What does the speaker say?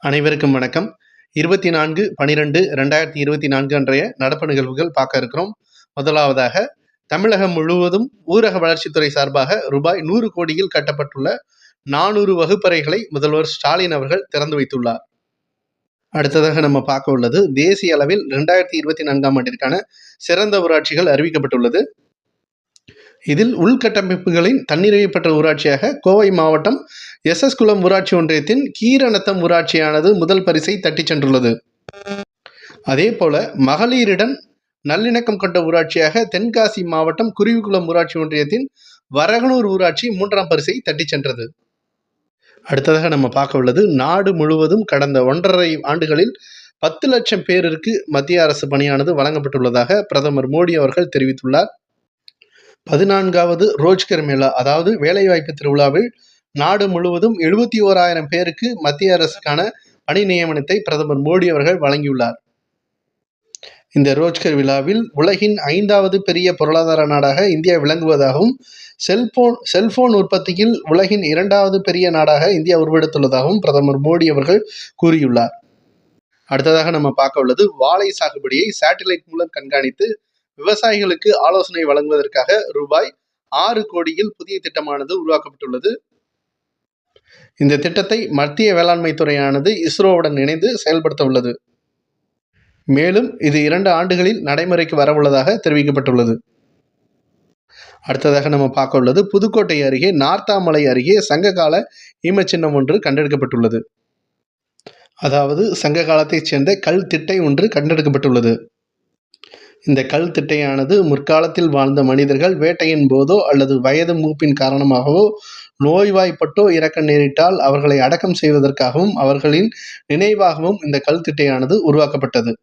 அனைவருக்கும் வணக்கம். 24/12/2024 அன்றைய நடப்பு நிகழ்வுகள் பார்க்க இருக்கிறோம். முதலாவதாக, தமிழகம் முழுவதும் ஊரக வளர்ச்சித்துறை சார்பாக ரூபாய் 100 கோடியில் கட்டப்பட்டுள்ள 400 வகுப்பறைகளை முதல்வர் ஸ்டாலின் அவர்கள் திறந்து வைத்துள்ளார். அடுத்ததாக நம்ம பார்க்க உள்ளது, தேசிய அளவில் 2024ஆம் ஆண்டிற்கான சிறந்த ஊராட்சிகள் அறிவிக்கப்பட்டுள்ளது. இதில் உள்கட்டமைப்புகளின் தன்னிறைவு பெற்ற ஊராட்சியாக கோவை மாவட்டம் எஸ் குளம் ஊராட்சி ஒன்றியத்தின் கீரநத்தம் ஊராட்சியானது முதல் பரிசை தட்டிச் சென்றுள்ளது. அதேபோல மகளிரிடம் நல்லிணக்கம் கொண்ட ஊராட்சியாக தென்காசி மாவட்டம் குருவிக்குளம் ஊராட்சி ஒன்றியத்தின் வரகனூர் ஊராட்சி 3ஆம் பரிசை தட்டிச் சென்றது. அடுத்ததாக நம்ம பார்க்க உள்ளது, நாடு முழுவதும் கடந்த 1.5 ஆண்டுகளில் 10 லட்சம் பேருக்கு மத்திய அரசு பணியானது வழங்கப்பட்டுள்ளதாக பிரதமர் மோடி அவர்கள் தெரிவித்துள்ளார். 14வது ரோஜ்கர் மேளா, அதாவது வேலைவாய்ப்பு திருவிழாவில் நாடு முழுவதும் 71,000 பேருக்கு மத்திய அரசுக்கான பணி நியமனத்தை பிரதமர் மோடி அவர்கள் வழங்கியுள்ளார். இந்த ரோஜ்கர் விழாவில் உலகின் 5வது பெரிய பொருளாதார நாடாக இந்தியா விளங்குவதாகவும், செல்போன் உற்பத்தியில் உலகின் 2வது பெரிய நாடாக இந்தியா உருவெடுத்துள்ளதாகவும் பிரதமர் மோடி அவர்கள் கூறியுள்ளார். அடுத்ததாக நம்ம பார்க்க உள்ளது, வாழை சாகுபடியை சேட்டலைட் மூலம் கண்காணித்து விவசாயிகளுக்கு ஆலோசனை வழங்குவதற்காக ரூபாய் 6 கோடியில் புதிய திட்டமானது உருவாக்கப்பட்டுள்ளது. இந்த திட்டத்தை மத்திய வேளாண்மை துறையானது இஸ்ரோவுடன் இணைந்து செயல்படுத்த உள்ளது. மேலும் இது 2 ஆண்டுகளில் நடைமுறைக்கு வரவுள்ளதாக தெரிவிக்கப்பட்டுள்ளது. அடுத்ததாக நம்ம பார்க்க உள்ளது, புதுக்கோட்டை அருகே நார்த்தாமலை அருகே சங்ககால ஈமச்சின்னம் ஒன்று கண்டெடுக்கப்பட்டுள்ளது. அதாவது சங்க காலத்தைச் சேர்ந்த கல் திட்டை ஒன்று கண்டெடுக்கப்பட்டுள்ளது. இந்த கல் திட்டையானது முற்காலத்தில் வாழ்ந்த மனிதர்கள் வேட்டையின் போதோ அல்லது வயது மூப்பின் காரணமாகவோ நோய்வாய்ப்பட்டோ இறக்க நேரிட்டால் அவர்களை அடக்கம் செய்வதற்காகவும் அவர்களின் நினைவாகவும் இந்த கல் திட்டையானது உருவாக்கப்பட்டது.